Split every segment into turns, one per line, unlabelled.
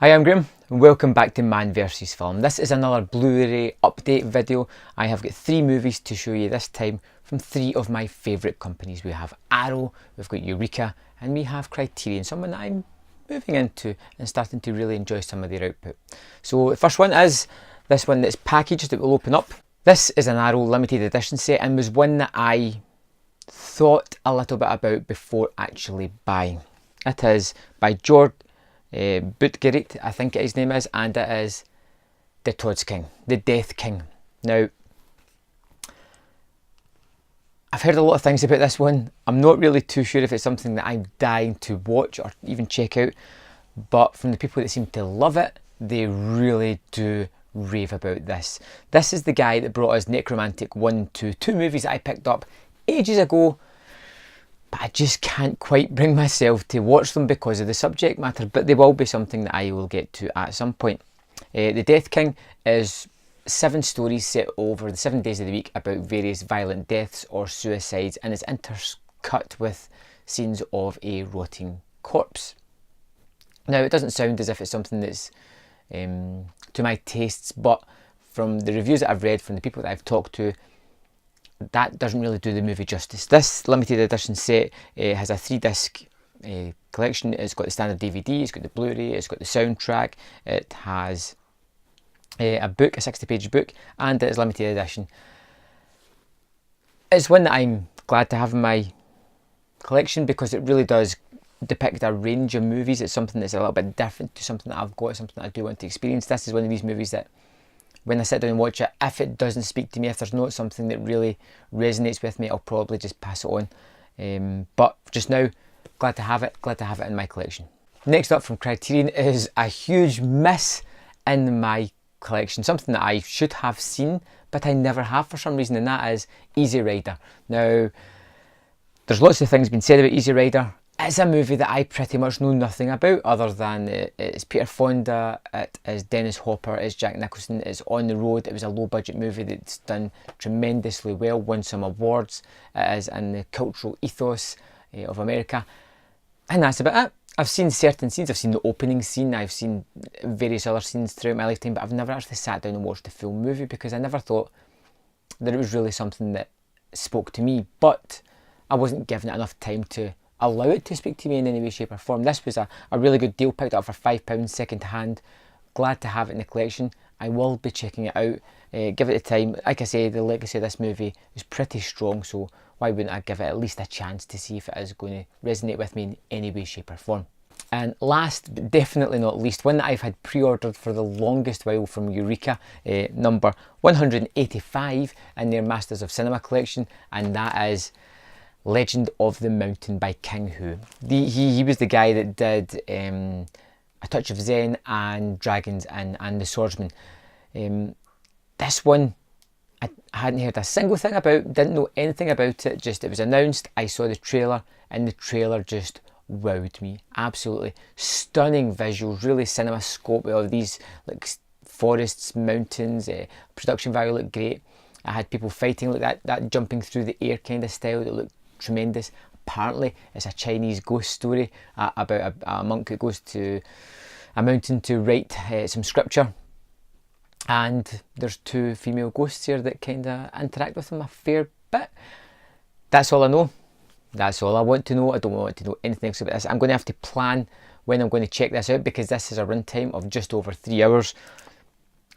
Hi, I'm Graham and welcome back to Man vs Film. This is another Blu-ray update video. I have got 3 movies to show you this time from 3 of my favourite companies. We have Arrow, we've got Eureka and we have Criterion, someone that I'm moving into and starting to really enjoy some of their output. So the first one is this one that's packaged that we'll open up. This is an Arrow limited edition set and was one that I thought a little bit about before actually buying. It is by George Bootgereit, I think his name is, and it is The Todd's King, The Death King. Now, I've heard a lot of things about this one. I'm not really too sure if it's something that I'm dying to watch or even check out, but from the people that seem to love it, they really do rave about this. This is the guy that brought us Necromantic 1, 2 movies that I picked up ages ago, but I just can't quite bring myself to watch them because of the subject matter, but they will be something that I will get to at some point. The Death King is 7 stories set over the 7 days of the week about various violent deaths or suicides, and it's intercut with scenes of a rotting corpse. Now, it doesn't sound as if it's something that's to my tastes, but from the reviews that I've read, from the people that I've talked to, that doesn't really do the movie justice. This limited edition set has a 3-disc collection. It's got the standard DVD, it's got the Blu-ray, it's got the soundtrack, it has a book, a 60-page book, and it is limited edition. It's one that I'm glad to have in my collection because it really does depict a range of movies. It's something that's a little bit different to something that I've got, something that I do want to experience. This is one of these movies that when I sit down and watch it, if it doesn't speak to me, if there's not something that really resonates with me, I'll probably just pass it on. But just now, glad to have it in my collection. Next up from Criterion is a huge miss in my collection, something that I should have seen, but I never have for some reason, and that is Easy Rider. Now, there's lots of things being said about Easy Rider. It's a movie that I pretty much know nothing about other than it's Peter Fonda, it is Dennis Hopper, it's Jack Nicholson, it's on the road. It was a low budget movie that's done tremendously well, won some awards. It is in the cultural ethos of America, and that's about it. I've seen certain scenes, I've seen the opening scene, I've seen various other scenes throughout my lifetime, but I've never actually sat down and watched the full movie because I never thought that it was really something that spoke to me, but I wasn't given it enough time to allow it to speak to me in any way, shape or form. This was a really good deal, picked it up for £5 second hand. Glad to have it in the collection. I will be checking it out, give it a time. Like I say, the legacy of this movie is pretty strong, so why wouldn't I give it at least a chance to see if it is going to resonate with me in any way, shape or form. And last but definitely not least, one that I've had pre-ordered for the longest while from Eureka, number 185 in their Masters of Cinema collection, and that is Legend of the Mountain by King Hu. He was the guy that did A Touch of Zen and Dragons and The Swordsman. This one I hadn't heard a single thing about, didn't know anything about it, just it was announced, I saw the trailer and the trailer just wowed me. Absolutely stunning visuals, really cinemascope of these like forests, mountains, production value looked great. I had people fighting like that jumping through the air kind of style that looked tremendous. Apparently it's a Chinese ghost story about a monk that goes to a mountain to write some scripture, and there's 2 female ghosts here that kind of interact with him a fair bit. That's all I know. That's all I want to know. I don't want to know anything else about this. I'm going to have to plan when I'm going to check this out because this is a runtime of just over 3 hours.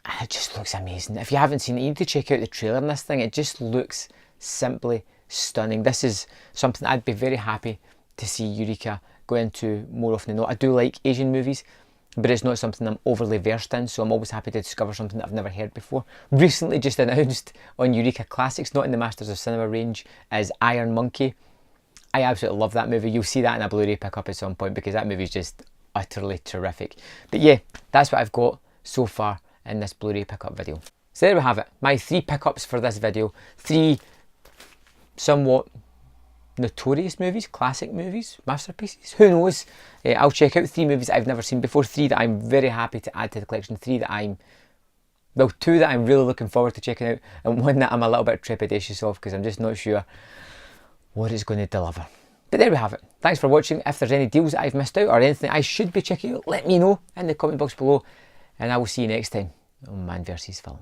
And it just looks amazing. If you haven't seen it, you need to check out the trailer on this thing. It just looks simply stunning. This is something I'd be very happy to see Eureka go into more often than not. I do like Asian movies, but it's not something I'm overly versed in, so I'm always happy to discover something that I've never heard before. Recently just announced on Eureka Classics, not in the Masters of Cinema range, is Iron Monkey. I absolutely love that movie. You'll see that in a Blu-ray pickup at some point because that movie is just utterly terrific. But yeah, that's what I've got so far in this Blu-ray pickup video. So there we have it, my 3 pickups for this video. 3 somewhat notorious movies, classic movies, masterpieces, who knows. I'll check out 3 movies that I've never seen before, 3 that I'm very happy to add to the collection, 2 that I'm really looking forward to checking out, and 1 that I'm a little bit trepidatious of because I'm just not sure what it's going to deliver. But there we have it. thanks for watching. If there's any deals that I've missed out or anything I should be checking out, let me know in the comment box below, and I will see you next time on Man vs. Film.